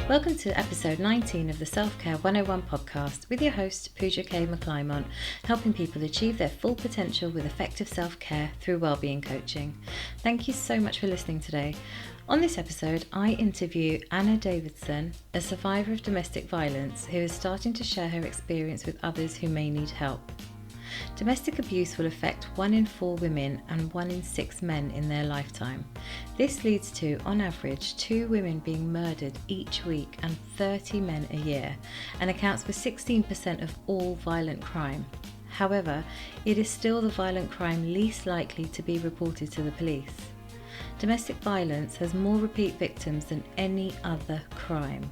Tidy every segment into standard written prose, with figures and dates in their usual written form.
Welcome to episode 19 of the Self-Care 101 podcast with your host, Puja McClymont, helping people achieve their full potential with effective self-care through wellbeing coaching. Thank you so much for listening today. On this episode, I interview Anna Davidson, a survivor of domestic violence who is starting to share her experience with others who may need help. Domestic abuse will affect 1 in 4 women and 1 in 6 men in their lifetime. This leads to, on average, 2 women being murdered each week and 30 men a year, and accounts for 16% of all violent crime. However, it is still the violent crime least likely to be reported to the police. Domestic violence has more repeat victims than any other crime.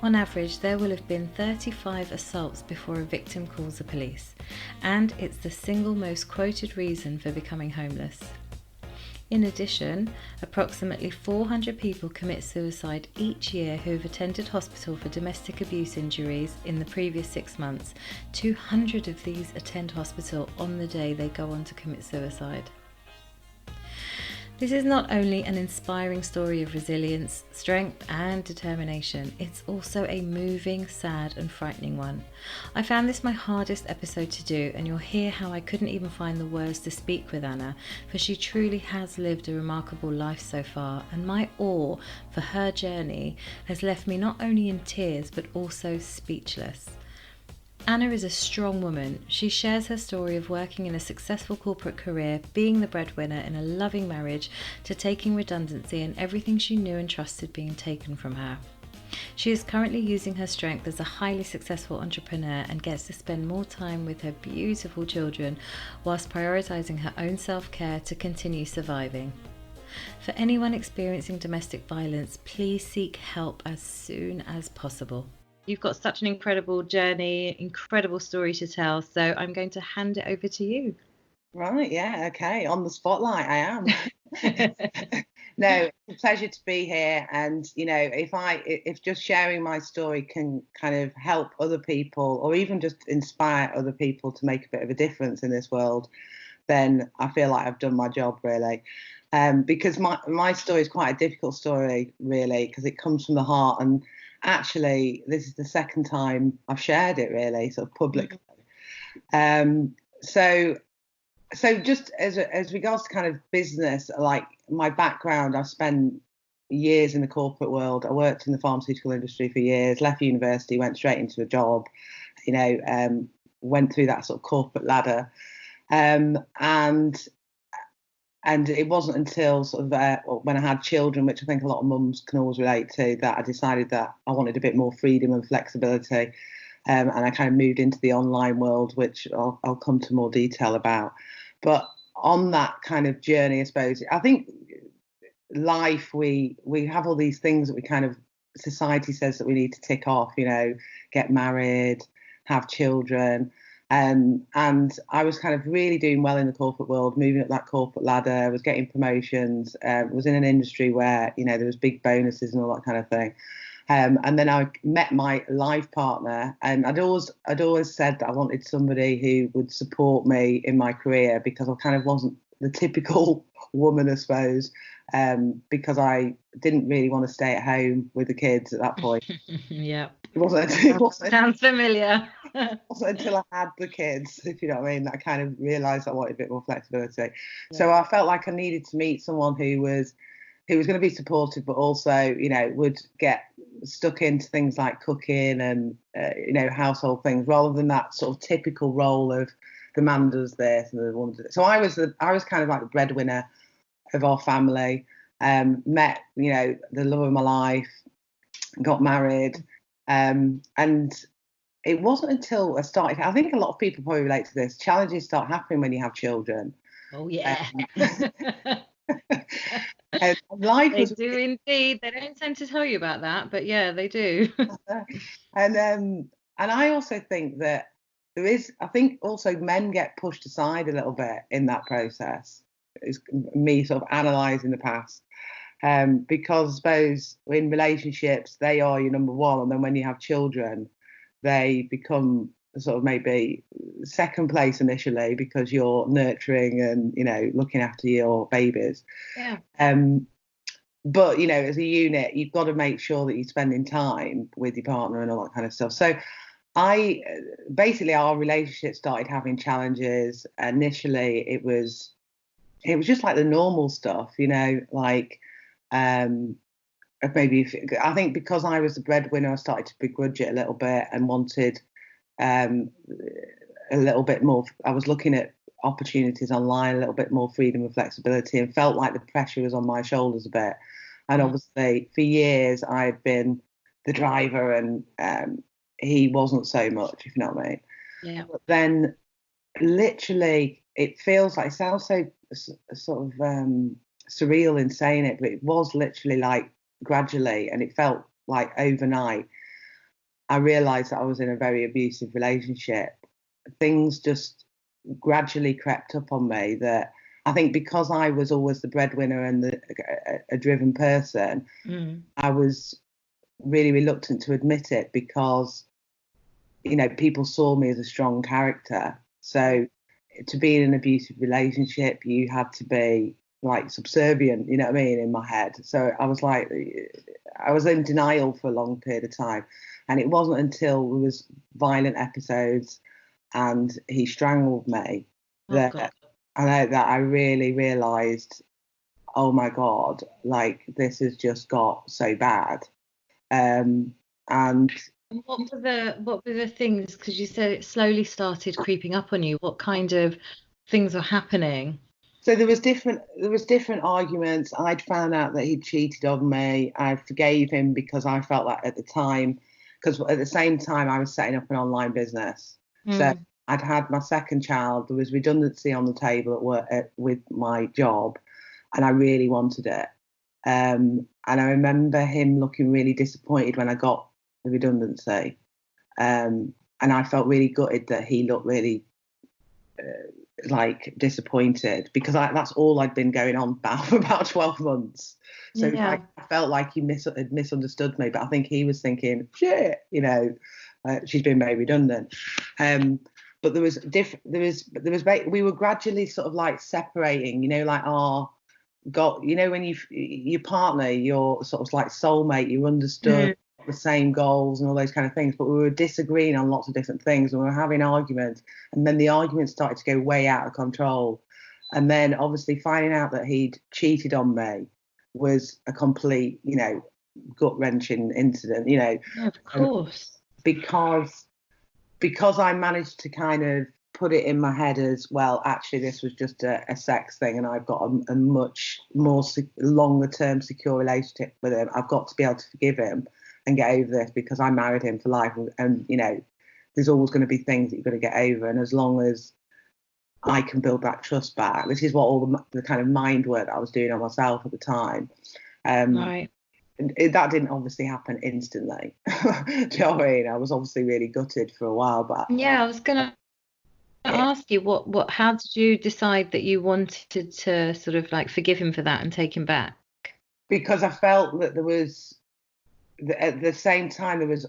On average, there will have been 35 assaults before a victim calls the police, and it's the single most quoted reason for becoming homeless. In addition, approximately 400 people commit suicide each year who have attended hospital for domestic abuse injuries in the previous 6 months. 200 of these attend hospital on the day they go on to commit suicide. This is not only an inspiring story of resilience, strength and determination, it's also a moving, sad and frightening one. I found this my hardest episode to do, and you'll hear how I couldn't even find the words to speak with Anna, for she truly has lived a remarkable life so far, and my awe for her journey has left me not only in tears but also speechless. Anna is a strong woman. She shares her story of working in a successful corporate career, being the breadwinner in a loving marriage, to taking redundancy and everything she knew and trusted being taken from her. She is currently using her strength as a highly successful entrepreneur and gets to spend more time with her beautiful children whilst prioritising her own self-care to continue surviving. For anyone experiencing domestic violence, please seek help as soon as possible. You've got such an incredible journey, incredible story to tell, so I'm going to hand it over to you. Right, yeah, okay, on the spotlight I am. No, it's a pleasure to be here, and if just sharing my story can kind of help other people or even just inspire other people to make a bit of a difference in this world, then I feel like I've done my job, really. Because my story is quite a difficult story, really, because it comes from the heart, and actually this is the second time I've shared it, really, sort of publicly. So just as regards to kind of business, like my background, I've spent years in the corporate world. I worked in the pharmaceutical industry for years, left university, went straight into a job, went through that sort of corporate ladder. And it wasn't until sort of when I had children, which I think a lot of mums can always relate to, that I decided that I wanted a bit more freedom and flexibility. And I kind of moved into the online world, which I'll come to more detail about. But on that kind of journey, I suppose, I think life, we have all these things that we kind of, society says that we need to tick off, get married, have children. And I was kind of really doing well in the corporate world, moving up that corporate ladder, was getting promotions, was in an industry where, there was big bonuses and all that kind of thing. And then I met my life partner, and I'd always said that I wanted somebody who would support me in my career, because I kind of wasn't the typical woman, I suppose, because I didn't really want to stay at home with the kids at that point. Yeah. It wasn't Sounds familiar. It wasn't until I had the kids, if you know what I mean, that I kind of realised I wanted a bit more flexibility. Yeah. So I felt like I needed to meet someone who was going to be supportive, but also, would get stuck into things like cooking and, household things, rather than that sort of typical role of the man does this and the woman does it. So I was kind of like the breadwinner of our family. Met, the love of my life, got married, and it wasn't until I started, I think a lot of people probably relate to this, challenges start happening when you have children. Oh, yeah. Life they do indeed. They don't tend to tell you about that, but yeah, they do. And I also think that I think also men get pushed aside a little bit in that process. It's me sort of analysing the past. Because I suppose in relationships, they are your number one. And then when you have children, they become sort of maybe second place initially, because you're nurturing and, looking after your babies. Yeah. but you know, as a unit, you've got to make sure that you're spending time with your partner and all that kind of stuff. So I basically, our relationship started having challenges. Initially, it was just like the normal stuff, you know, like I think because I was the breadwinner, I started to begrudge it a little bit and wanted um, a little bit more. I was looking at opportunities online, a little bit more freedom and flexibility, and felt like the pressure was on my shoulders a bit. And obviously, for years, I had been the driver, and he wasn't so much, if you know what I mean. Yeah. But then, literally, it feels like, it sounds so sort of surreal in saying it, but it was literally like gradually, and it felt like overnight, I realised that I was in a very abusive relationship. Things just gradually crept up on me that I think because I was always the breadwinner and a driven person, I was really reluctant to admit it because, you know, people saw me as a strong character. So to be in an abusive relationship, you had to be like subservient, you know what I mean, in my head. So I was like, I was in denial for a long period of time. And it wasn't until there was violent episodes and he strangled me that I really realised, oh my God, like this has just got so bad. And what were the things? Because you said it slowly started creeping up on you. What kind of things were happening? so there was different arguments. I'd found out that he'd cheated on me. I forgave him because I felt like at the time, because at the same time I was setting up an online business. So I'd had my second child. There was redundancy on the table at work with my job, and I really wanted it. And I remember him looking really disappointed when I got the redundancy. And I felt really gutted that he looked really like disappointed because that's all I'd been going on about for about 12 months. So I felt like he had misunderstood me, but I think he was thinking, shit, you know, she's been made redundant. But we were gradually sort of like separating, you know, like you know, when your partner, your sort of like soulmate, you understood the same goals and all those kind of things, but we were disagreeing on lots of different things, and we were having arguments, and then the arguments started to go way out of control. And then obviously finding out that he'd cheated on me was a complete, you know, gut-wrenching incident, you know. Yeah, of course. Because I managed to kind of put it in my head as, well, actually this was just a sex thing, and I've got a much more longer term secure relationship with him. I've got to be able to forgive him and get over this because I married him for life, and you know, there's always going to be things that you've got to get over, and as long as I can build that trust back, this is what all the kind of mind work that I was doing on myself at the time. Right. That didn't obviously happen instantly. Do you know what I mean? I was obviously really gutted for a while, but Yeah, I was gonna ask you how did you decide that you wanted to sort of like forgive him for that and take him back? because I felt that there was, at the same time, there was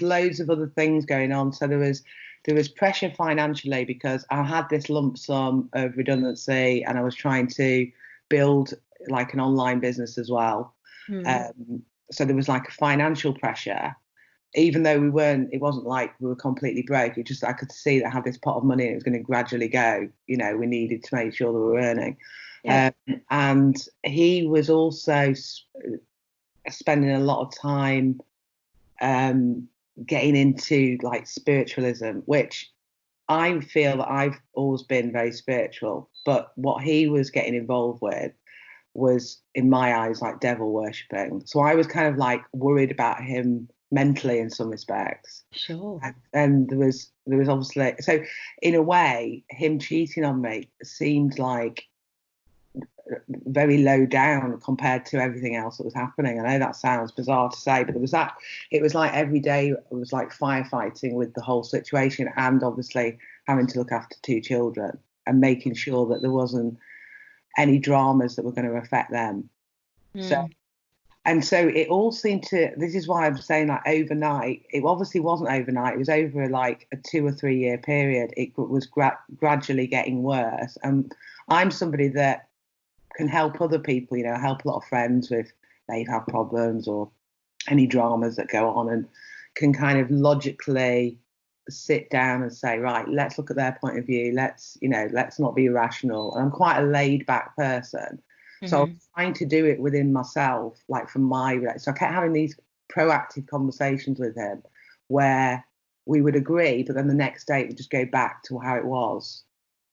loads of other things going on. So there was pressure financially because I had this lump sum of redundancy and I was trying to build like an online business as well. So there was like a financial pressure, even though it wasn't like we were completely broke. It just, I could see that I had this pot of money and it was going to gradually go, you know, we needed to make sure that we were earning. And he was also spending a lot of time getting into like spiritualism, which I feel that I've always been very spiritual, but what he was getting involved with was, in my eyes, like devil worshipping. So I was kind of like worried about him mentally in some respects. Sure. And there was obviously, so in a way, him cheating on me seemed like very low down compared to everything else that was happening. I know that sounds bizarre to say, but it was like every day it was like firefighting with the whole situation, and obviously having to look after two children and making sure that there wasn't any dramas that were going to affect them. So it all seemed to, this is why I'm saying like overnight, it obviously wasn't overnight, it was over like a 2 or 3 year period. It was gradually getting worse. And I'm somebody that can help other people. You know, I help a lot of friends with they've had problems or any dramas that go on, and can kind of logically sit down and say, right, let's look at their point of view. Let's not be irrational. And I'm quite a laid back person. So I was trying to do it within myself, like from so I kept having these proactive conversations with him where we would agree, but then the next day it would just go back to how it was.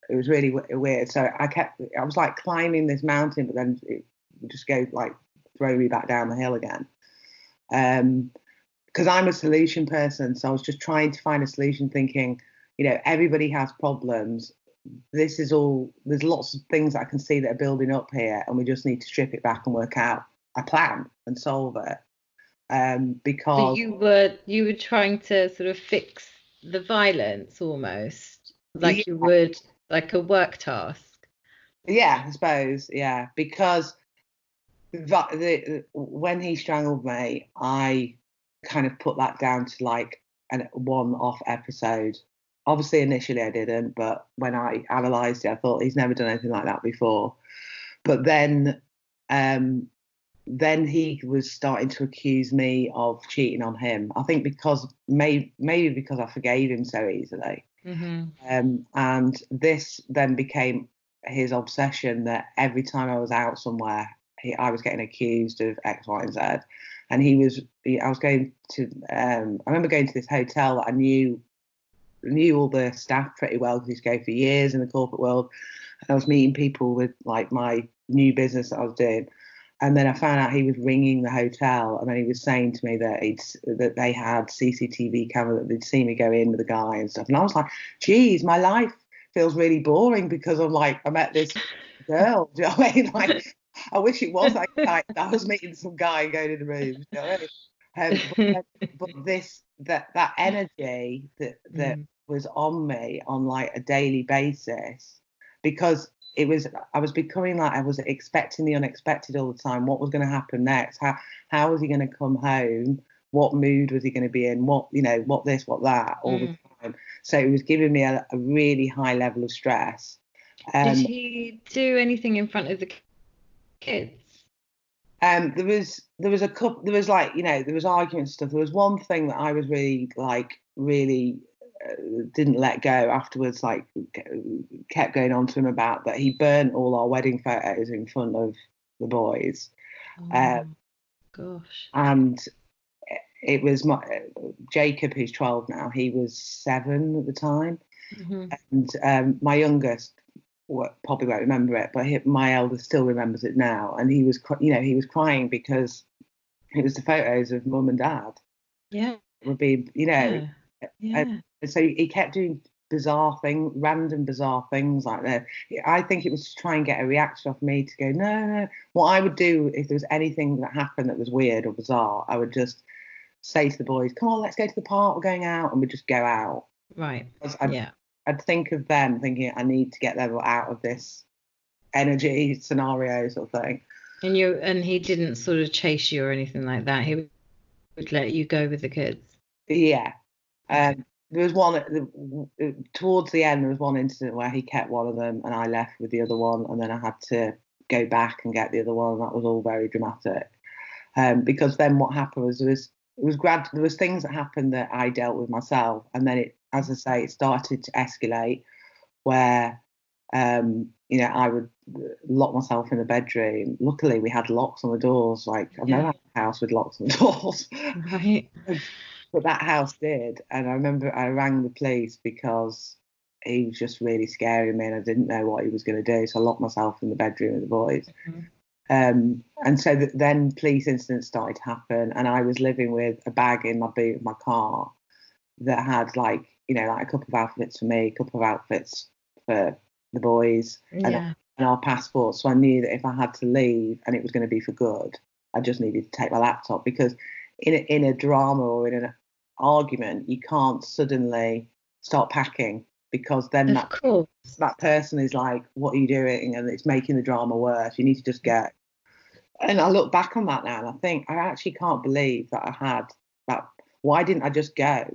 It was really weird. So I was like climbing this mountain, but then it would just go like throw me back down the hill again. Because I'm a solution person. So I was just trying to find a solution, thinking, you know, everybody has problems. There's lots of things that I can see that are building up here, and we just need to strip it back and work out a plan and solve it. Because so you were trying to sort of fix the violence almost, like you would like a work task. Yeah, I suppose. Yeah, because when he strangled me, I kind of put that down to like a one-off episode. Obviously, initially I didn't, but when I analysed it, I thought he's never done anything like that before. But then he was starting to accuse me of cheating on him. I think maybe because I forgave him so easily. And this then became his obsession, that every time I was out somewhere, I was getting accused of X, Y, and Z. And I was going to, I remember going to this hotel that I knew all the staff pretty well, because I used to go for years in the corporate world. And I was meeting people with like my new business that I was doing. And then I found out he was ringing the hotel, and then he was saying to me that they had CCTV camera, that they'd seen me go in with a guy and stuff. And I was like, geez, my life feels really boring because I'm like, I met this girl. Do you know what I mean? Like, I wish it was like I was meeting some guy and going in the room. Do you know what I mean? But that energy that was on me on like a daily basis, because I was becoming like, I was expecting the unexpected all the time. What was going to happen next? How was he going to come home? What mood was he going to be in? What this, what that, all the time. So it was giving me a really high level of stress. Did he do anything in front of the kids? There was a couple. There was like, there was argument stuff. There was one thing that I was really didn't let go afterwards, like kept going on to him about, that he burnt all our wedding photos in front of the boys. Gosh. And it was Jacob, who's 12 now. He was 7 at the time. And my youngest probably won't remember it, but my eldest still remembers it now. And he was crying because it was the photos of mum and dad. Yeah. It would be, Yeah. And so he kept doing random bizarre things like that. I think it was to try and get a reaction off me, to go, no. What I would do if there was anything that happened that was weird or bizarre, I would just say to the boys, come on, let's go to the park, we're going out, and we'd just go out. Right. I'd think of them thinking, I need to get them out of this energy scenario sort of thing. And he didn't sort of chase you or anything like that. He would let you go with the kids. Yeah. There was one towards the end. There was one incident where he kept one of them, and I left with the other one, and then I had to go back and get the other one. And that was all very dramatic. Because then what happened was there was things that happened that I dealt with myself, and then as I say, it started to escalate, where I would lock myself in the bedroom. Luckily, we had locks on the doors. Like, I've never had a house with locks on the doors. Right. But that house did. And I remember I rang the police because he was just really scaring me, and I didn't know what he was going to do. So I locked myself in the bedroom with the boys. And so then police incidents started to happen, and I was living with a bag in my boot of my car that had like a couple of outfits for me, a couple of outfits for the boys, and our passports. So I knew that if I had to leave and it was going to be for good, I just needed to take my laptop, because in a drama or in an argument, you can't suddenly start packing, because then that person is like, what are you doing? And it's making the drama worse. You need to just go. And I look back on that now and I think, I actually can't believe that I had that. Why didn't I just go?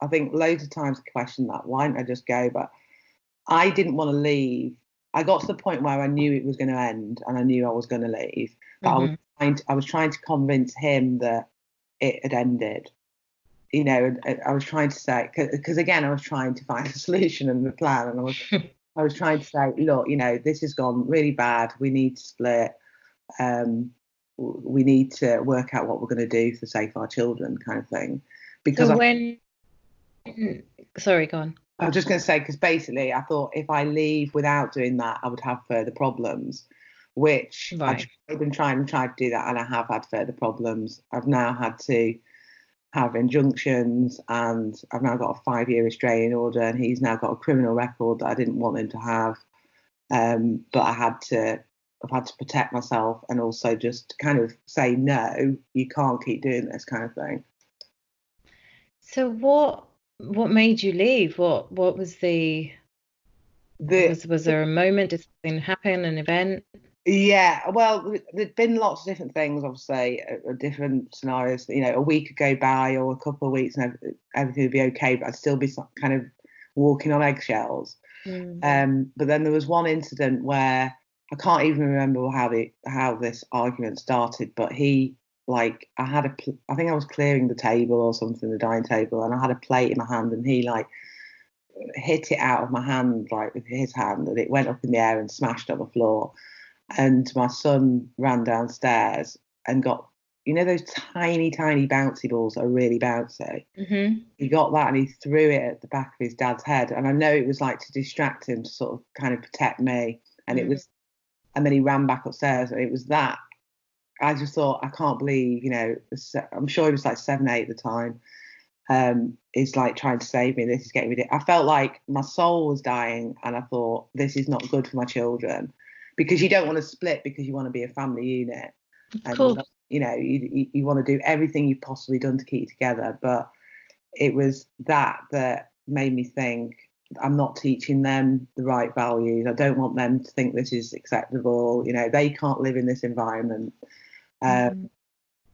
I think loads of times I question that. Why didn't I just go? But I didn't want to leave. I got to the point where I knew it was going to end and I knew I was going to leave, but I was trying to convince him that it had ended. I was trying to say, because again, I was trying to find a solution and a plan, and I was trying to say, look, this has gone really bad. We need to split. We need to work out what we're going to do to save our children, kind of thing. Because sorry, go on. I was just going to say, because basically I thought if I leave without doing that, I would have further problems, which I've been trying to do that, and I have had further problems. I've now had to have injunctions, and I've now got a 5-year restraining order, and he's now got a criminal record that I didn't want him to have. But I've had to protect myself and also just kind of say, no, you can't keep doing this, kind of thing. So what made you leave? What was was there a moment? Did something happen, an event? Yeah, well, there'd been lots of different things, obviously, different scenarios. A week would go by or a couple of weeks and everything would be okay, but I'd still be kind of walking on eggshells. But then there was one incident where I can't even remember how this argument started, but I think I was clearing the table or something, the dining table, and I had a plate in my hand, and he hit it out of my hand, with his hand, and it went up in the air and smashed on the floor. And my son ran downstairs and got, those tiny, tiny bouncy balls that are really bouncy. Mm-hmm. He got that and he threw it at the back of his dad's head. And I know it was to distract him, to sort of kind of protect me. And it was, and then he ran back upstairs, and it was that. I just thought, I can't believe, I'm sure he was 7, 8 at the time. Is trying to save me. This is getting me. I felt like my soul was dying, and I thought, this is not good for my children. Because you don't want to split because you want to be a family unit. Of course. You want to do everything you've possibly done to keep it together. But it was that made me think, I'm not teaching them the right values. I don't want them to think this is acceptable. They can't live in this environment. But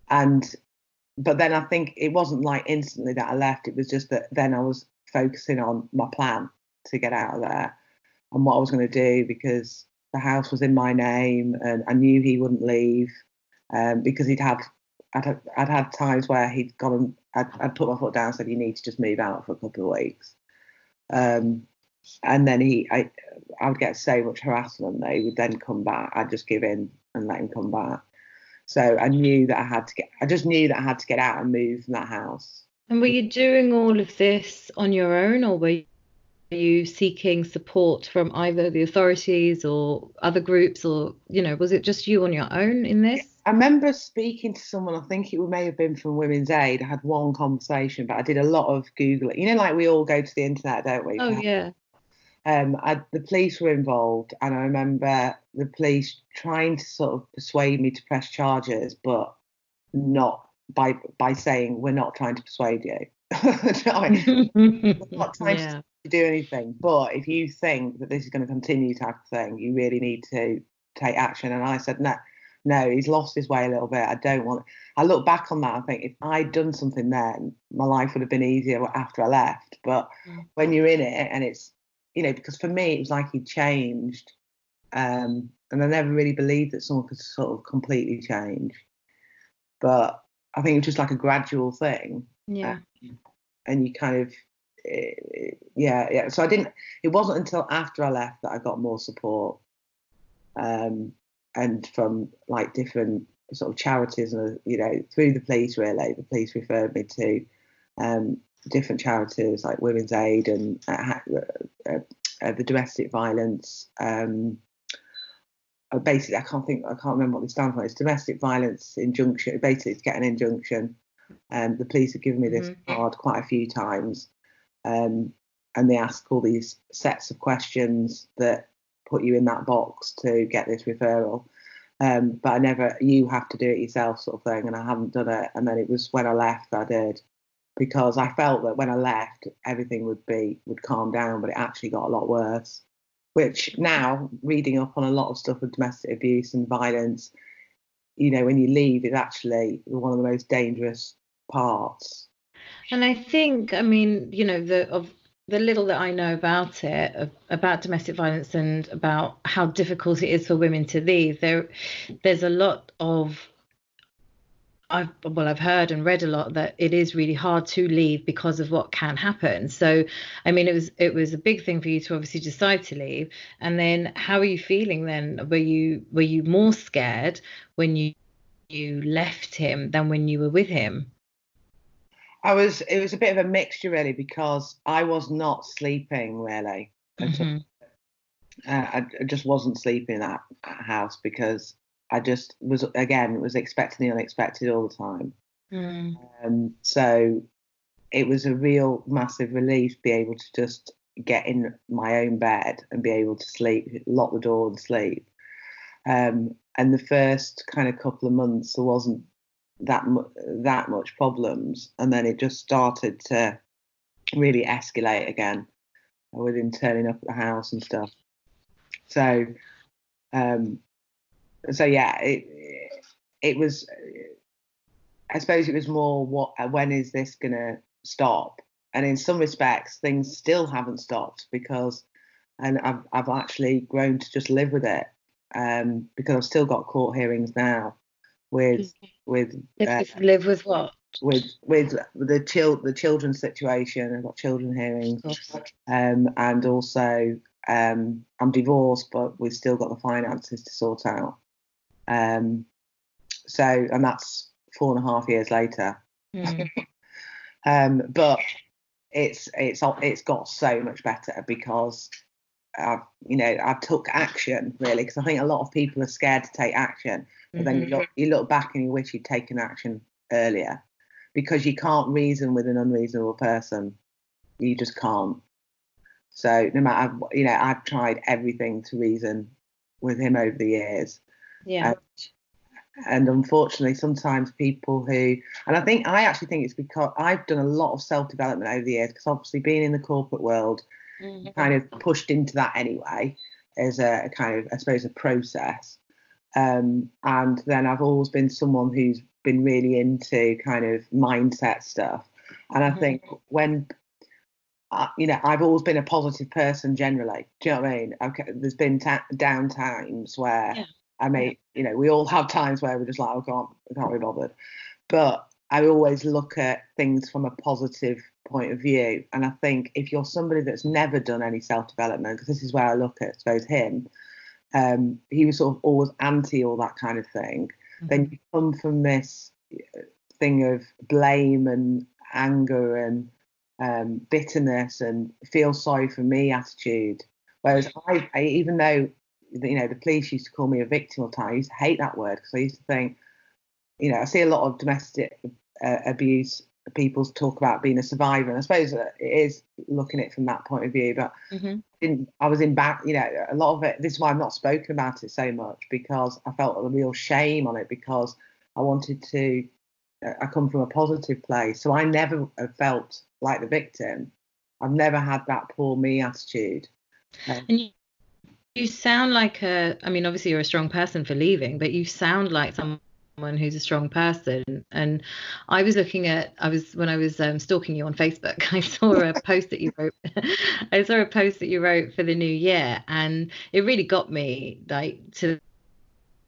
then I think it wasn't instantly that I left. It was just that then I was focusing on my plan to get out of there and what I was going to do, because the house was in my name, and I knew he wouldn't leave, because I'd had times where he'd gone and I'd put my foot down and said, you need to just move out for a couple of weeks. And then I would get so much harassment that he would then come back. I'd just give in and let him come back. So I knew that I had to get out and move from that house. And were you doing all of this on your own, or were you seeking support from either the authorities or other groups, or was it just you on your own in this? I remember speaking to someone, I think it may have been from Women's Aid. I had one conversation, but I did a lot of Googling. We all go to the internet, don't we? Oh, yeah. The police were involved, and I remember the police trying to sort of persuade me to press charges, but not by saying, we're not trying to persuade you. We're not trying to do anything, but if you think that this is going to continue to happen, you really need to take action. And I said, no, he's lost his way a little bit. I look back on that, I think if I'd done something then, my life would have been easier after I left. But when you're in it, and it's, because for me, it was like he'd changed. And I never really believed that someone could sort of completely change. But I think it was just a gradual thing. Yeah. And you kind of, yeah. So it wasn't until after I left that I got more support. And from different sort of charities, and through the police, really. The police referred me to different charities like Women's Aid and the domestic violence. Basically, I can't remember what they stand for. It's domestic violence injunction. Basically, to get an injunction. The police have given me this card quite a few times, and they ask all these sets of questions that put you in that box to get this referral. But you have to do it yourself, sort of thing, and I haven't done it. And then it was when I left I did, because I felt that when I left everything would calm down, but it actually got a lot worse. Which now, reading up on a lot of stuff with domestic abuse and violence, when you leave, it's actually one of the most dangerous parts. And I think, the little that I know about it, about domestic violence and about how difficult it is for women to leave, there's a lot of I've heard and read a lot that it is really hard to leave because of what can happen. So, I mean, it was a big thing for you to obviously decide to leave. And then, how are you feeling then? Were you more scared when you left him than when you were with him? It was a bit of a mixture really, because I was not sleeping really at all. Hmm. I just wasn't sleeping in that house because I just was expecting the unexpected all the time. Mm. So it was a real massive relief to be able to just get in my own bed and be able to sleep, lock the door and sleep. And the first kind of couple of months there wasn't that much problems, and then it just started to really escalate again with him turning up at the house and stuff. So, um, so yeah, it was. I suppose it was more when is this gonna stop? And in some respects, things still haven't stopped and I've actually grown to just live with it, because I've still got court hearings now with Live with what? with the children's situation. I've got children hearings, and also I'm divorced, but we've still got the finances to sort out. And that's 4.5 years later. But it's got so much better because I took action really, because I think a lot of people are scared to take action, but then you look back and you wish you'd taken action earlier, because you can't reason with an unreasonable person. You just can't. So no matter, I've tried everything to reason with him over the years. Yeah. And unfortunately, sometimes people and I actually think it's because I've done a lot of self-development over the years, because obviously being in the corporate world, kind of pushed into that anyway, as a kind of, I suppose, a process. And then I've always been someone who's been really into kind of mindset stuff. And I think I've always been a positive person generally. Do you know what I mean? There's been down times where we all have times where we're just like, I can't be bothered. But I always look at things from a positive point of view. And I think if you're somebody that's never done any self-development, because this is where I look at, I suppose, him, he was sort of always anti all that kind of thing. Then you come from this thing of blame and anger and bitterness and feel sorry for me attitude. Whereas I even though the police used to call me a victim all the time, I used to hate that word, because I used to think, I see a lot of domestic abuse people talk about being a survivor, and I suppose it is looking at it from that point of view. But I was in back, a lot of it. This is why I've not spoken about it so much, because I felt a real shame on it, because I wanted to. I come from a positive place, so I never have felt like the victim. I've never had that poor me attitude. And you sound like I mean, obviously you're a strong person for leaving, but you sound like someone who's a strong person. And when I was stalking you on Facebook, I saw a post that you wrote. I saw a post that you wrote for the new year, and it really got me, like, to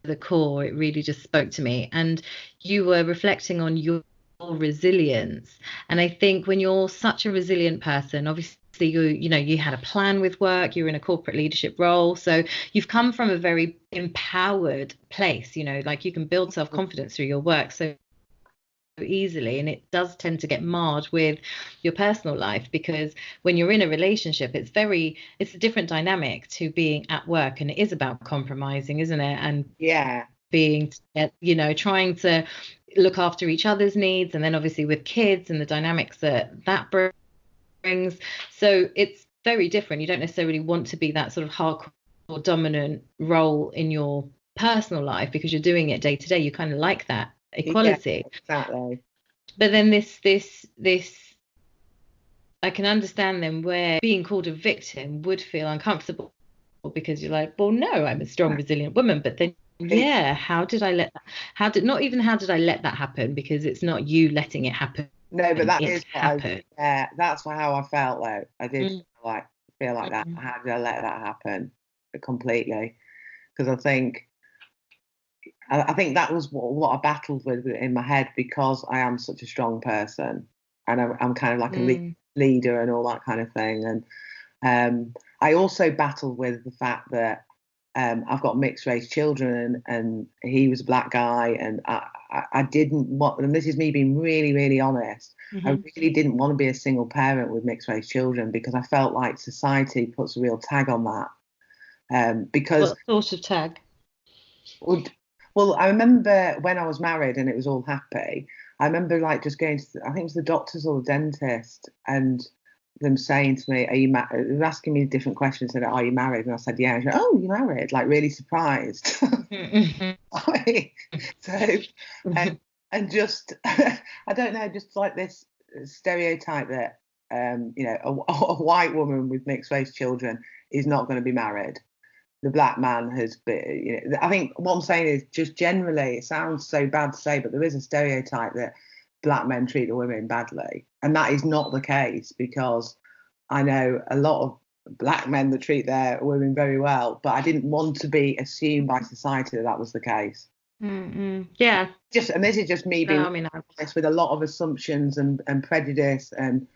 the core. It really just spoke to me. And you were reflecting on your resilience. And I think when you're such a resilient person, obviously you had a plan with work, you were in a corporate leadership role, so you've come from a very empowered place, like you can build self-confidence through your work so easily. And it does tend to get marred with your personal life, because when you're in a relationship, it's a different dynamic to being at work, and it is about compromising, isn't it? And being trying to look after each other's needs, and then obviously with kids and the dynamics that brings. So it's very different. You don't necessarily want to be that sort of hardcore dominant role in your personal life, because you're doing it day to day. You kind of like that equality. Yeah, exactly. But then this I can understand then where being called a victim would feel uncomfortable, because you're like, well, no, I'm a strong, resilient woman. But then how did I let that happen? Because it's not you letting it happen, No, but that is It what happened. that's how I felt though. I did Mm, feel like that. mm, How did I let that happen completely? Because I think that was what I battled with in my head, because I am such a strong person, and I'm kind of like a mm, leader and all that kind of thing. And I also battled with the fact that I've got mixed race children, and he was a black guy, and I didn't want, and this is me being really, really honest, I mhm. really didn't want to be a single parent with mixed race children, because I felt like society puts a real tag on that. Because What sort of tag? well, well, I remember when I was married and it was all happy. I remember like just going to, I think it was the doctors or the dentist, and them saying to me, "Are you married?" They were asking me different questions. Said, "Are you married?" And I said, "Yeah." And she went, "Oh, you're married?" Like really surprised. Mhm, So, and, mhm. and just I don't know, just like this stereotype that a white woman with mixed race children is not going to be married. The black man has been, I think what I'm saying is just generally, it sounds so bad to say, but there is a stereotype that black men treat the women badly. And that is not the case, because I know a lot of black men that treat their women very well, but I didn't want to be assumed by society that that was the case. Yeah. And this is just me No, being I mean, honest, with a lot of assumptions and prejudice and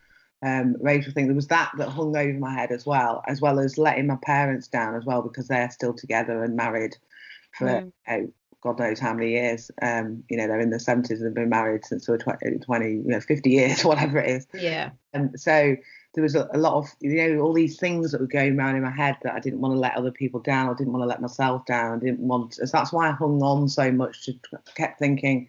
racial thing. There was that hung over my head, as well as letting my parents down as well, because they're still together and married for mm, God knows how many years. They're in their 70s and have been married since they were 20, 50 years, whatever it is. yeah. And so there was a lot of, all these things that were going around in my head that I didn't want to let other people down. I didn't want to let myself down. I didn't want to, so that's why I hung on so much, kept thinking,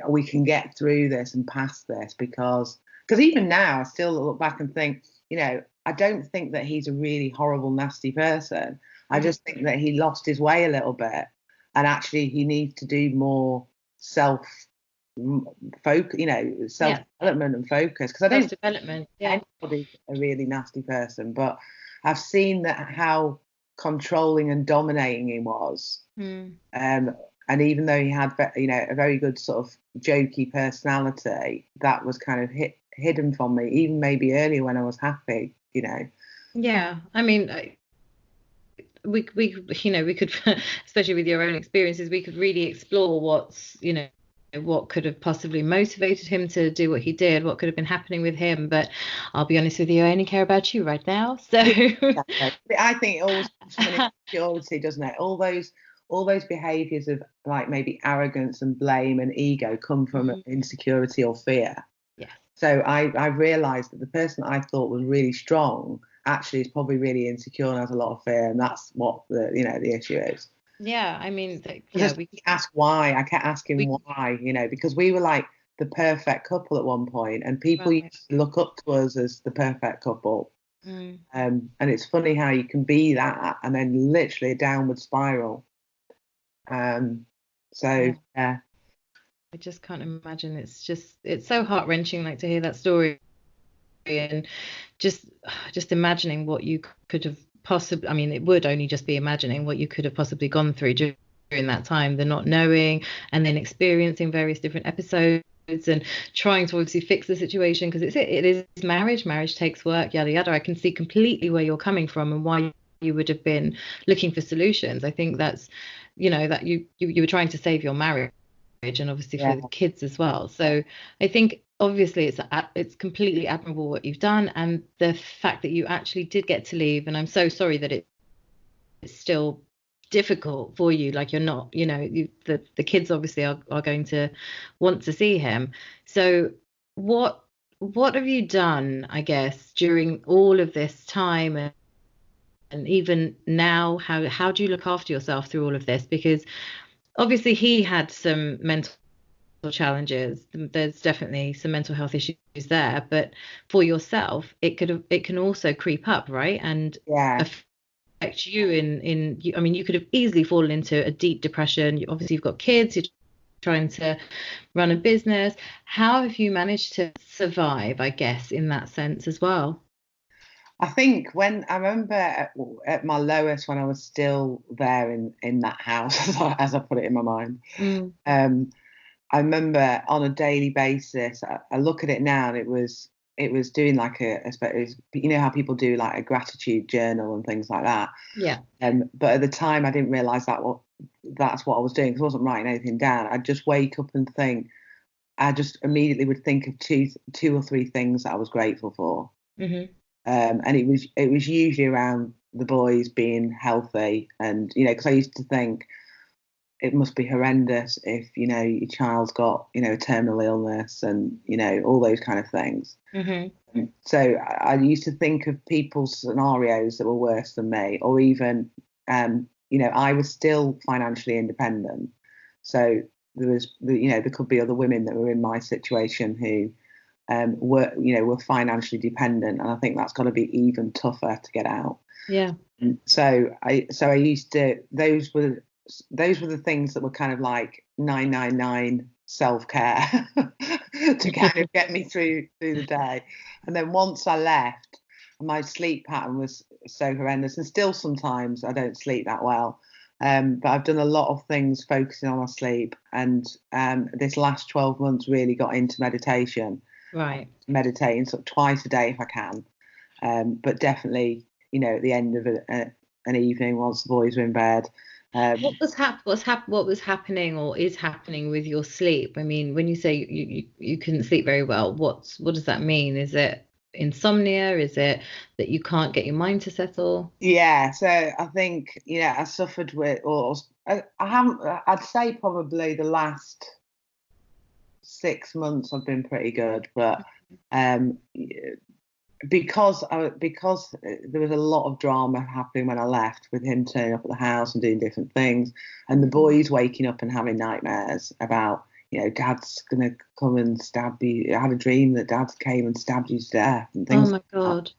we can get through this and past this, because even now I still look back and think, I don't think that he's a really horrible, nasty person. I Mm, just think that he lost his way a little bit, and actually he needs to do more self focus, self yeah. development and focus. Because I don't Self-development. Yeah. think anybody's a really nasty person, but I've seen that how controlling and dominating he was. Mm, Um, and even though he had, a very good sort of jokey personality, that was kind of hidden from me, even maybe earlier when I was happy. yeah. I mean, we could, especially with your own experiences, we could really explore what could have possibly motivated him to do what he did, what could have been happening with him. But I'll be honest with you, I only care about you right now. So Yeah, exactly. I think it always comes from an insecurity, doesn't it? All those behaviours of like maybe arrogance and blame and ego come from Mm, insecurity or fear. yeah. So I realised that the person I thought was really strong actually is probably really insecure and has a lot of fear, and that's what the issue is. Yeah, I mean, Because yeah, I asked why. I kept asking we why, because we were like the perfect couple at one point, and people right. used to look up to us as the perfect couple. Mm, And it's funny how you can be that and then literally a downward spiral. Um, so yeah. yeah, I just can't imagine. It's so heart-wrenching, like to hear that story, and just just imagining what you could have possibly, I mean, it would only just be imagining what you could have possibly gone through during that time, the not knowing, and then experiencing various different episodes and trying to obviously fix the situation, because it is marriage takes work, yada yada. I can see completely where you're coming from and why you would have been looking for solutions. I think that's, that you were trying to save your marriage, and obviously for yeah, the kids as well. So I think obviously it's completely admirable what you've done, and the fact that you actually did get to leave. And I'm so sorry that it's still difficult for you. Like you're not, the kids obviously are going to want to see him. So what have you done, I guess, during all of this time, and even now, how do you look after yourself through all of this? Because obviously he had some mental challenges. There's definitely some mental health issues there, but for yourself, it can also creep up, right? And yeah. affect you I mean, you could have easily fallen into a deep depression. Obviously, you've got kids, you're trying to run a business. How have you managed to survive, I guess, in that sense as well? I think when I remember at my lowest, when I was still there in that house, as I put it in my mind, Mm, um, I remember on a daily basis, I look at it now, and it was doing like you know how people do like a gratitude journal and things like that. Yeah. But at the time, I didn't realise that's what I was doing, because I wasn't writing anything down. I'd just wake up and think. I just immediately would think of two or three things that I was grateful for. Mm-hmm. And it was usually around the boys being healthy, and because I used to think it must be horrendous if your child's got a terminal illness, and all those kind of things. Mm-hmm. So I used to think of people's scenarios that were worse than me, or even I was still financially independent, so there could be other women that were in my situation who were financially dependent, and I think that's got to be even tougher to get out. Yeah. So I used to those were the things that were kind of like 999 self-care to kind of get me through the day. And then once I left, my sleep pattern was so horrendous, and still sometimes I don't sleep that well. But I've done a lot of things focusing on my sleep, and this last 12 months really got into meditation. Right. Meditating sort of twice a day if I can, but definitely, at the end of an evening once the boys were in bed. What was happening or is happening with your sleep? I mean, when you say you couldn't sleep very well, what does that mean? Is it insomnia? Is it that you can't get your mind to settle? Yeah, so I think I suffered with, or I haven't. I'd say probably the last 6 months I've been pretty good, but because there was a lot of drama happening when I left, with him turning up at the house and doing different things, and the boys waking up and having nightmares about dad's gonna come and stab you. I had a dream that dad came and stabbed you to death and things. Oh my God.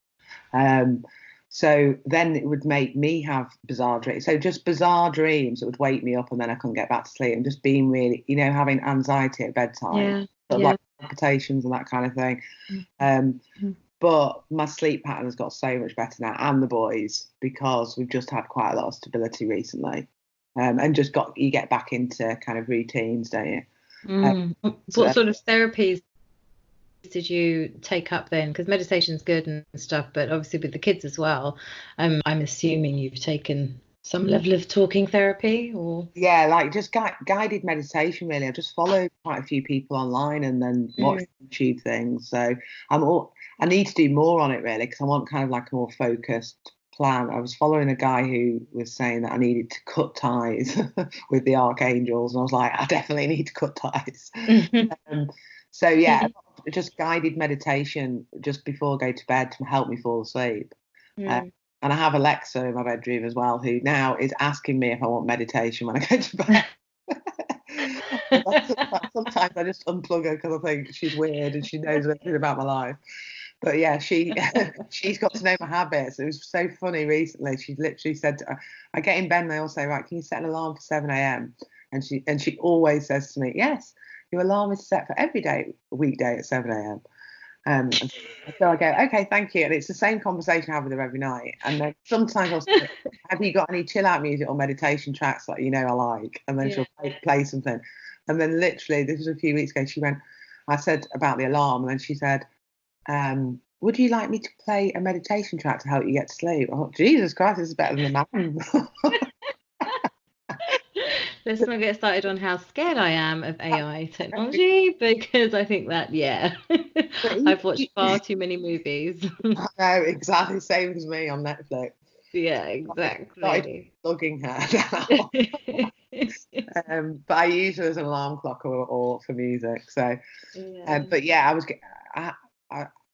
So then it would make me have bizarre dreams. So just bizarre dreams that would wake me up, and then I couldn't get back to sleep, and just being really, having anxiety at bedtime, like palpitations and that kind of thing. But my sleep pattern has got so much better now, and the boys, because we've just had quite a lot of stability recently, and you get back into kind of routines, don't you? What sort of therapies did you take up then? Because meditation's good and stuff, but obviously with the kids as well, I'm assuming you've taken some level of talking therapy, or like just guided meditation. Really, I just followed quite a few people online and then watched YouTube things. So I need to do more on it, really, because I want kind of like a more focused plan. I was following a guy who was saying that I needed to cut ties with the archangels, and I was like, I definitely need to cut ties. So yeah, just guided meditation just before I go to bed to help me fall asleep. And I have Alexa in my bedroom as well, who now is asking me if I want meditation when I go to bed. Sometimes I just unplug her because I think she's weird and she knows everything about my life. But yeah, she's got to know my habits. It was so funny recently. She literally said, I get in bed and they all say, right, can you set an alarm for 7 a.m? And she always says to me, yes, your alarm is set for every weekday at 7 a.m. And so I go, okay, thank you. And it's the same conversation I have with her every night. And then sometimes I'll say, have you got any chill out music or meditation tracks that I like? And then she'll play something. And then literally, this was a few weeks ago, I said about the alarm, and then she said, would you like me to play a meditation track to help you get to sleep? Oh, Jesus Christ, this is better than a man. Let's not get started on how scared I am of AI technology, because I think that, I've watched far too many movies. I know, exactly, same as me on Netflix. Yeah, exactly. Plugging her down. But I use her as an alarm clock or for music. So, but yeah,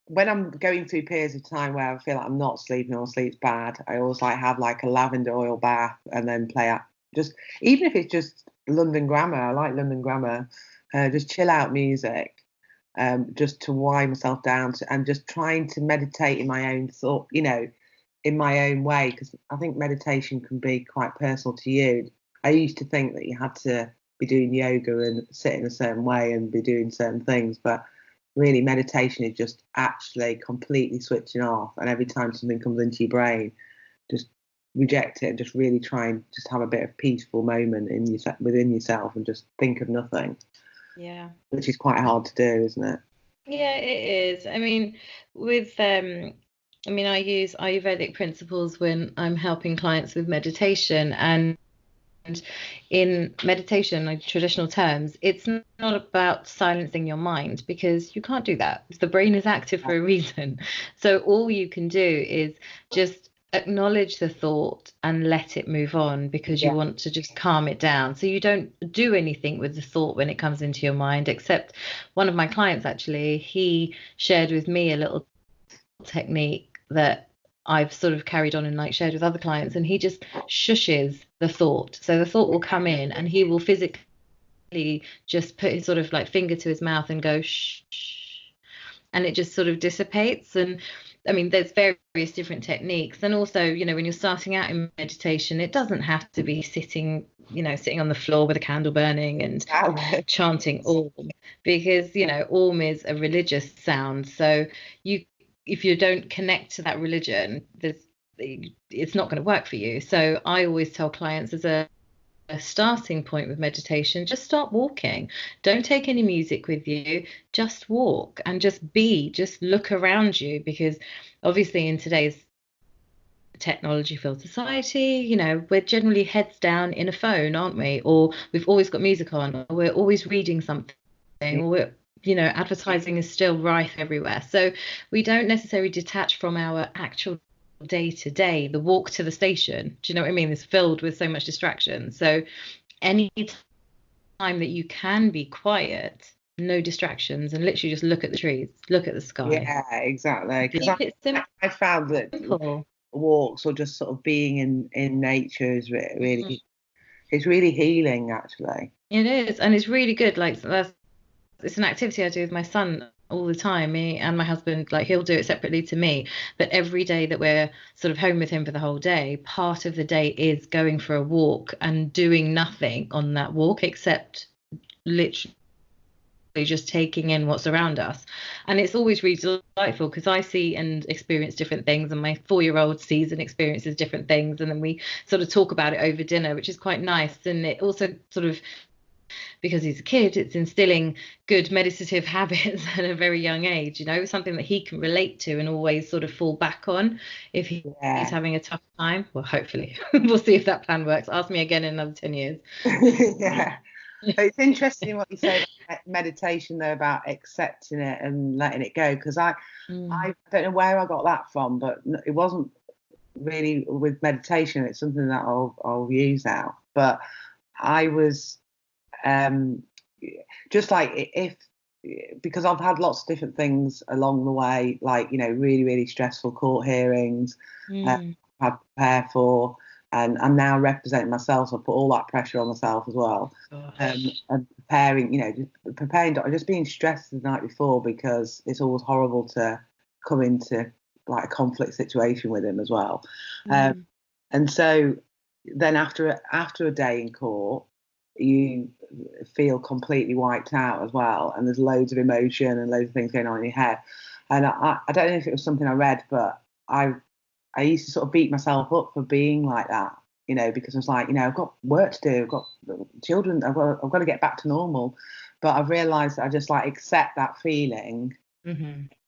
when I'm going through periods of time where I feel like I'm not sleeping or sleep's bad, I always have like a lavender oil bath and then play out. Just even if it's just London Grammar, I like London Grammar. Just chill out music, just to wind myself down and just trying to meditate in my own thought, in my own way, because I think meditation can be quite personal to you. I used to think that you had to be doing yoga and sit in a certain way and be doing certain things, but really meditation is just actually completely switching off, and every time something comes into your brain, just reject it and just really try and just have a bit of peaceful moment within yourself and just think of nothing. Yeah. which is quite hard to do, isn't it? Yeah, it is. I mean, with I use Ayurvedic principles when I'm helping clients with meditation, and in meditation, like traditional terms, it's not about silencing your mind, because you can't do that. The brain is active for a reason. So all you can do is just acknowledge the thought and let it move on, because you Yeah. want to just calm it down. So you don't do anything with the thought when it comes into your mind, except one of my clients, actually, he shared with me a little technique that I've sort of carried on and like shared with other clients, and he just shushes the thought. So the thought will come in and he will physically just put his sort of like finger to his mouth and go shh, and it just sort of dissipates. And I mean, there's various different techniques. And also, when you're starting out in meditation, it doesn't have to be sitting on the floor with a candle burning and chanting Om, because, Om is a religious sound. So if you don't connect to that religion, it's not going to work for you. So I always tell clients, as a starting point with meditation, just start walking. Don't take any music with you. Just walk and just look around you, because obviously in today's technology filled society, we're generally heads down in a phone, aren't we? Or we've always got music on, or we're always reading something, or advertising is still rife everywhere. So we don't necessarily detach from our actual day to day. The walk to the station, do you know what I mean, is filled with so much distraction. So any time that you can be quiet, no distractions, and literally just look at the trees, look at the sky. Yeah, exactly. Because Keep it I found that simple. walks or just sort of being in nature is really it's really healing, actually. It is, and it's really good. Like, it's an activity I do with my son all the time. Me and my husband, like, he'll do it separately to me, but every day that we're sort of home with him for the whole day, part of the day is going for a walk and doing nothing on that walk except literally just taking in what's around us. And it's always really delightful, because I see and experience different things, and my 4-year-old sees and experiences different things, and then we sort of talk about it over dinner, which is quite nice. And it also sort of, because he's a kid, it's instilling good meditative habits at a very young age, something that he can relate to and always sort of fall back on if he's having a tough time. Well, hopefully. We'll see if that plan works. Ask me again in another 10 years. Yeah. It's interesting what you say about meditation, though, about accepting it and letting it go, because I don't know where I got that from, but it wasn't really with meditation. It's something that I'll use now. But I was just like, because I've had lots of different things along the way, like, really, really stressful court hearings I've had to prepare for, and I'm now representing myself, so I put all that pressure on myself as well. And preparing, just being stressed the night before, because it's always horrible to come into like a conflict situation with him as well. And so then after a day in court, you feel completely wiped out as well, and there's loads of emotion and loads of things going on in your head. And I don't know if it was something I read, but I used to sort of beat myself up for being like that, because I was like, I've got work to do, I've got children, I've got to get back to normal. But I've realised that I just like accept that feeling,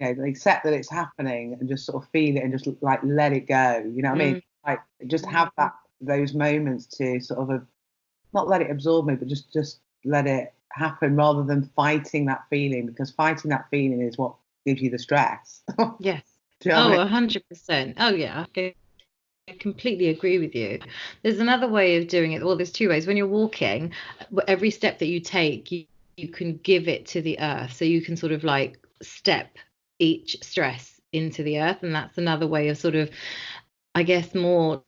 accept that it's happening, and just sort of feel it and just like let it go. You know what I mean? Like, just have those moments to sort of not let it absorb me, but just let it happen, rather than fighting that feeling, because fighting that feeling is what gives you the stress. Yes. Do you know what I mean? 100%. Oh, yeah. I completely agree with you. There's another way of doing it. Well, there's two ways. When you're walking, every step that you take, you can give it to the earth. So you can sort of like step each stress into the earth. And that's another way of sort of, I guess, more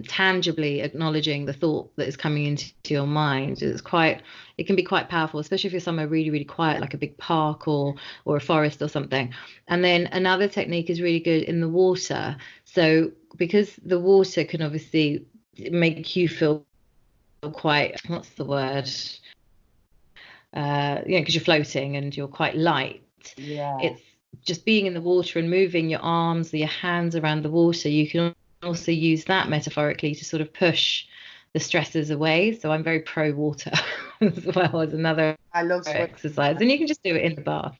tangibly acknowledging the thought that is coming into your mind. It can be quite powerful, especially if you're somewhere really, really quiet, like a big park or a forest or something. And then another technique is really good in the water. So because the water can obviously make you feel quite, what's the word? Because you're floating and you're quite light. Yeah. It's just being in the water and moving your arms, your hands around the water. You can also use that metaphorically to sort of push the stresses away. So I'm very pro water as well as another I love swimming. exercise. And you can just do it in the bath.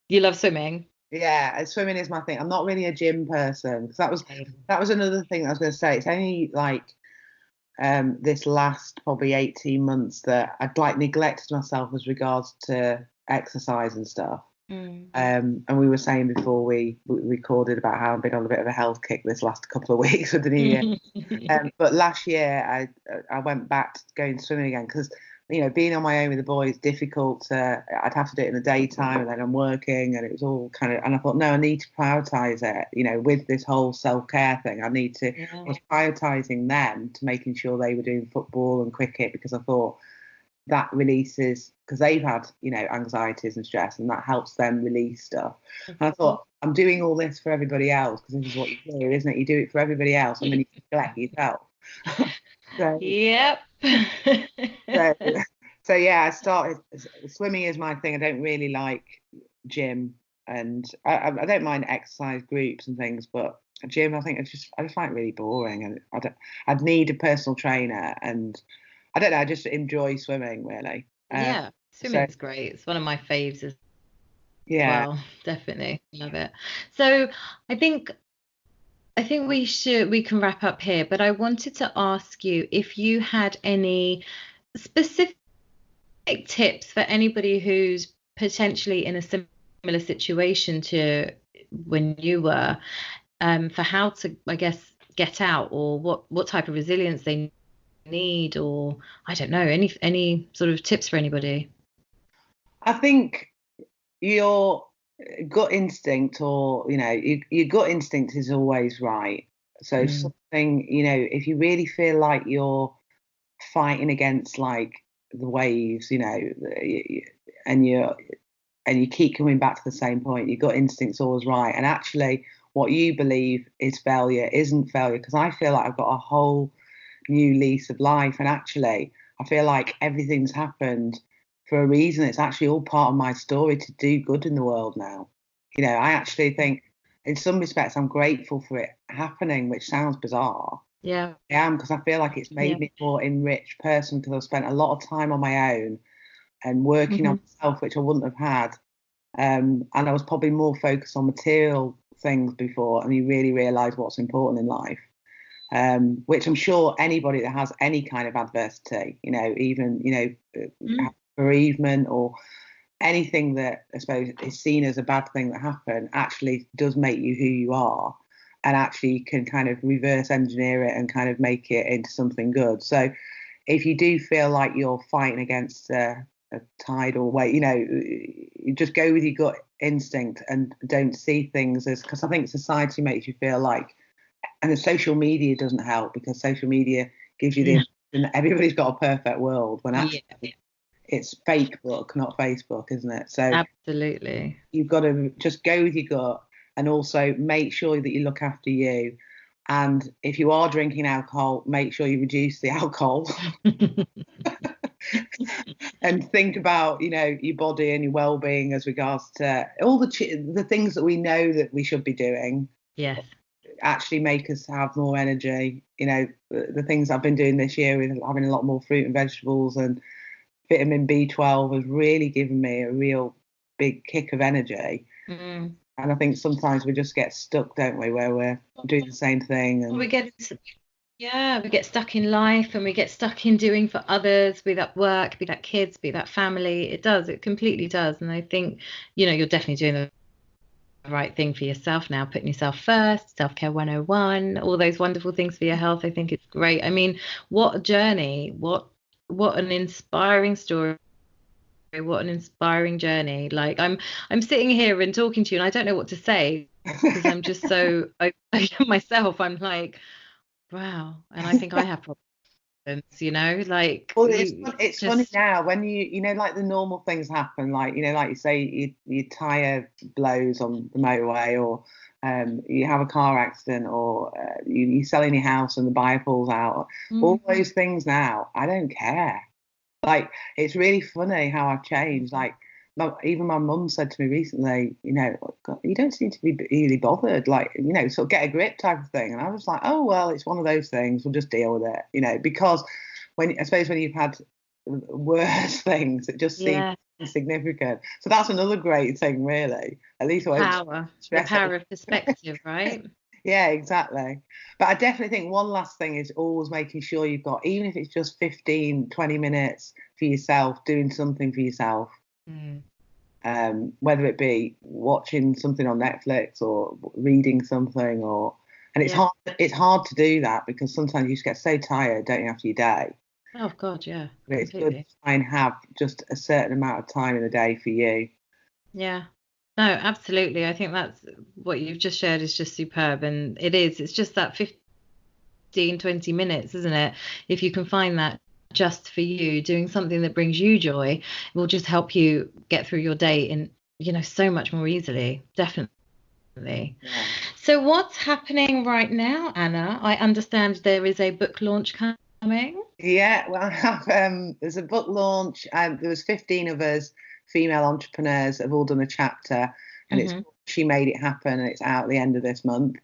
You love swimming? Yeah, swimming is my thing. I'm not really a gym person, because that was another thing I was going to say. It's only like this last probably 18 months that I'd like neglected myself as regards to exercise and stuff. And we were saying before we recorded about how I've been on a bit of a health kick this last couple of weeks with the new year. But last year I went back to going swimming again, because being on my own with the boys is difficult. I'd have to do it in the daytime, and then I'm working, and it was all kind of. And I thought, no, I need to prioritise it. With this whole self-care thing, I need to. I was prioritising them to making sure they were doing football and cricket, because I thought that releases, because they've had anxieties and stress, and that helps them release stuff. And I thought, I'm doing all this for everybody else, because this is what you do, isn't it? You do it for everybody else, and then you neglect yourself. Yep. So yeah, I started. Swimming is my thing. I don't really like gym, and I don't mind exercise groups and things, but gym, I think I just find it really boring, and I'd need a personal trainer, and I don't know. I just enjoy swimming, really. Yeah, swimming's great. It's one of my faves as well. Definitely love it. So I think we can wrap up here, but I wanted to ask you if you had any specific tips for anybody who's potentially in a similar situation to when you were, for how to, I guess, get out, or what type of resilience they need, or I don't know, any sort of tips for anybody. I think your gut instinct, or your gut instinct is always right. So if something, if you really feel like you're fighting against like the waves, and you keep coming back to the same point, your gut instinct's always right. And actually what you believe is failure isn't failure, because I feel like I've got a whole new lease of life, and actually I feel like everything's happened for a reason. It's actually all part of my story to do good in the world now. I actually think in some respects I'm grateful for it happening, which sounds bizarre. Yeah, I am, because I feel like it's made me a more enriched person, because I've spent a lot of time on my own and working on myself, which I wouldn't have had. And I was probably more focused on material things before, and you really realise what's important in life. Which I'm sure anybody that has any kind of adversity, even bereavement or anything that I suppose is seen as a bad thing that happened, actually does make you who you are, and actually you can kind of reverse engineer it and kind of make it into something good. So if you do feel like you're fighting against a tidal wave, you just go with your gut instinct and don't see things as, because I think society makes you feel like, and the social media doesn't help, because social media gives you the impression that everybody's got a perfect world, when actually it's fake book, not Facebook, isn't it? So absolutely, you've got to just go with your gut, and also make sure that you look after you. And if you are drinking alcohol, make sure you reduce the alcohol. And think about, your body and your well-being as regards to all the things that we know that we should be doing. Yes. Actually make us have more energy. The things I've been doing this year with having a lot more fruit and vegetables and vitamin B12 has really given me a real big kick of energy. And I think sometimes we just get stuck, don't we, where we're doing the same thing, and we get stuck in life, and we get stuck in doing for others, be that work, be that kids, be that family. It completely does. And I think you're definitely doing the right thing for yourself now, putting yourself first, self-care 101, all those wonderful things for your health. I think it's great. I mean, what a journey, what an inspiring story, what an inspiring journey. Like I'm sitting here and talking to you, and I don't know what to say, because I'm just so myself, I'm like, wow. And I think I have problems, like, well, it's funny now when like the normal things happen, like like you say, your tire blows on the motorway, or you have a car accident, or you're selling your house and the buyer pulls out. All those things now, I don't care. Like, it's really funny how I've changed. Like, even my mum said to me recently, God, you don't seem to be really bothered, like, sort of get a grip type of thing. And I was like, oh, well, it's one of those things. We'll just deal with it, because I suppose when you've had worse things, it just seems insignificant. So that's another great thing, really. At least the power of perspective, right? Yeah, exactly. But I definitely think one last thing is always making sure you've got, even if it's just 15, 20 minutes for yourself, doing something for yourself. Whether it be watching something on Netflix or reading something, and it's hard to do that because sometimes you just get so tired, don't you, after your day. Oh God, yeah. But it's good to try and have just a certain amount of time in a day for you. Yeah. No, absolutely. I think that's what you've just shared is just superb. And it's just that 15, 20 minutes, isn't it? If you can find that just for you, doing something that brings you joy, it will just help you get through your day in, so much more easily. Definitely. Yeah. So what's happening right now, Anna? I understand there is a book launch coming. Yeah, well, I have, there's a book launch. There was 15 of us, female entrepreneurs, have all done a chapter, and it's She Made It Happen, and it's out at the end of this month.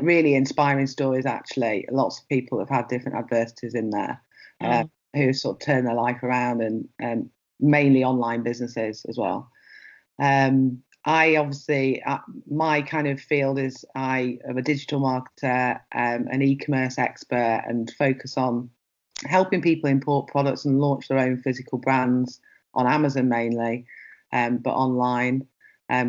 Really inspiring stories, actually. Lots of people have had different adversities in there, who sort of turned their life around, and mainly online businesses as well. I obviously, my kind of field is I am a digital marketer, an e-commerce expert, and focus on helping people import products and launch their own physical brands on Amazon mainly, but online.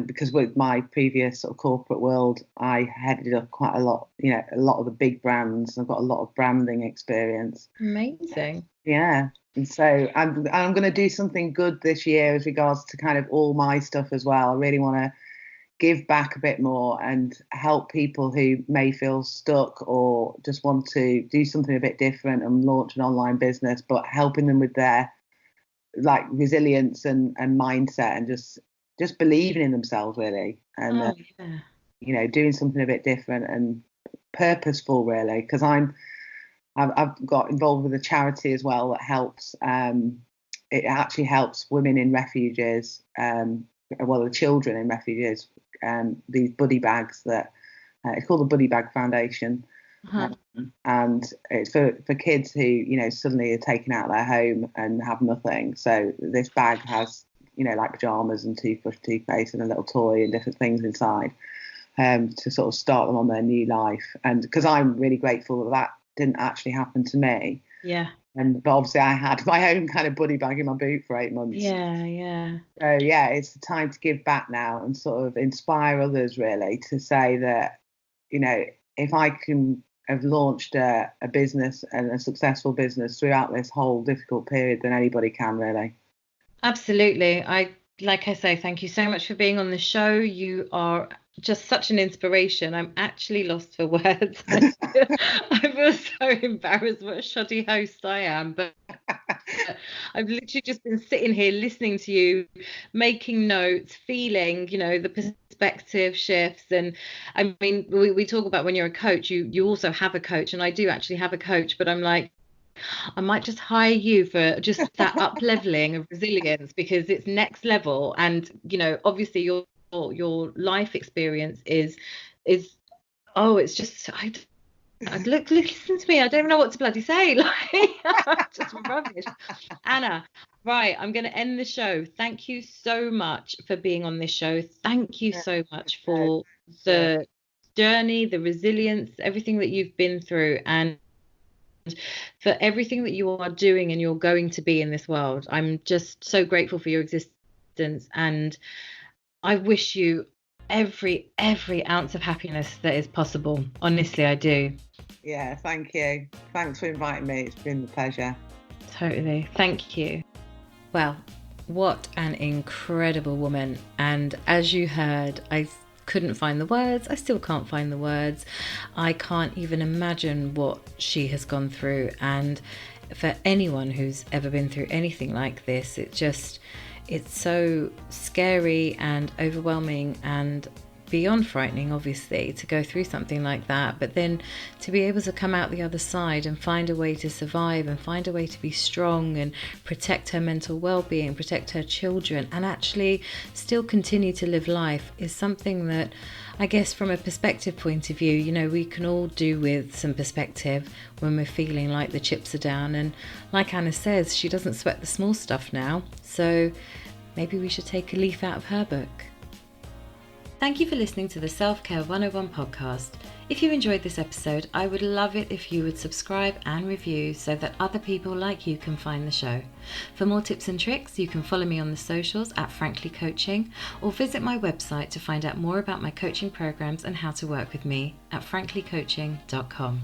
Because with my previous sort of corporate world, I headed up quite a lot, a lot of the big brands. I've got a lot of branding experience. Amazing. Yeah. And so I'm going to do something good this year as regards to kind of all my stuff as well. I really want to give back a bit more and help people who may feel stuck or just want to do something a bit different and launch an online business, but helping them with their like resilience and mindset and just believing in themselves, really. And doing something a bit different and purposeful, really, because I've got involved with a charity as well that helps. It actually helps women in refuges, the children in refuges. These buddy bags that it's called the Buddy Bag Foundation, and it's for kids who suddenly are taken out of their home and have nothing. So this bag has like pajamas and toothbrush, toothpaste, and a little toy and different things inside, to sort of start them on their new life. And because I'm really grateful that didn't actually happen to me. Yeah. But obviously I had my own kind of buddy bag in my boot for 8 months. Yeah. So yeah, it's the time to give back now and sort of inspire others, really, to say that, if I can have launched a business and a successful business throughout this whole difficult period, then anybody can, really. Absolutely. Like I say, thank you so much for being on the show. You are just such an inspiration. I'm actually lost for words. I feel so embarrassed what a shoddy host I am, but I've literally just been sitting here listening to you, making notes, feeling, the perspective shifts. And I mean, we talk about when you're a coach, you also have a coach, and I do actually have a coach, but I'm like, I might just hire you for just that up leveling of resilience, because it's next level. And obviously your life experience is it's just listen to me, I don't even know what to bloody say, like just rubbish. Anna, right, I'm going to end the show. Thank you so much for being on this show. Thank you so much for the journey, the resilience, everything that you've been through, and for everything that you are doing and you're going to be in this world. I'm just so grateful for your existence, and I wish you every ounce of happiness that is possible. Honestly, I do. Yeah, thank you. Thanks for inviting me. It's been a pleasure. Totally. Thank you. Well, what an incredible woman. And as you heard, I couldn't find the words. I still can't find the words. I can't even imagine what she has gone through. And for anyone who's ever been through anything like this, it's so scary and overwhelming and beyond frightening, obviously, to go through something like that, but then to be able to come out the other side and find a way to survive and find a way to be strong and protect her mental well-being, protect her children, and actually still continue to live life is something that I guess from a perspective point of view, you know, we can all do with some perspective when we're feeling like the chips are down. And like Anna says, she doesn't sweat the small stuff now, so maybe we should take a leaf out of her book. Thank you for listening to the Self-Care 101 podcast. If you enjoyed this episode, I would love it if you would subscribe and review so that other people like you can find the show. For more tips and tricks, you can follow me on the socials at Frankly Coaching, or visit my website to find out more about my coaching programs and how to work with me at franklycoaching.com.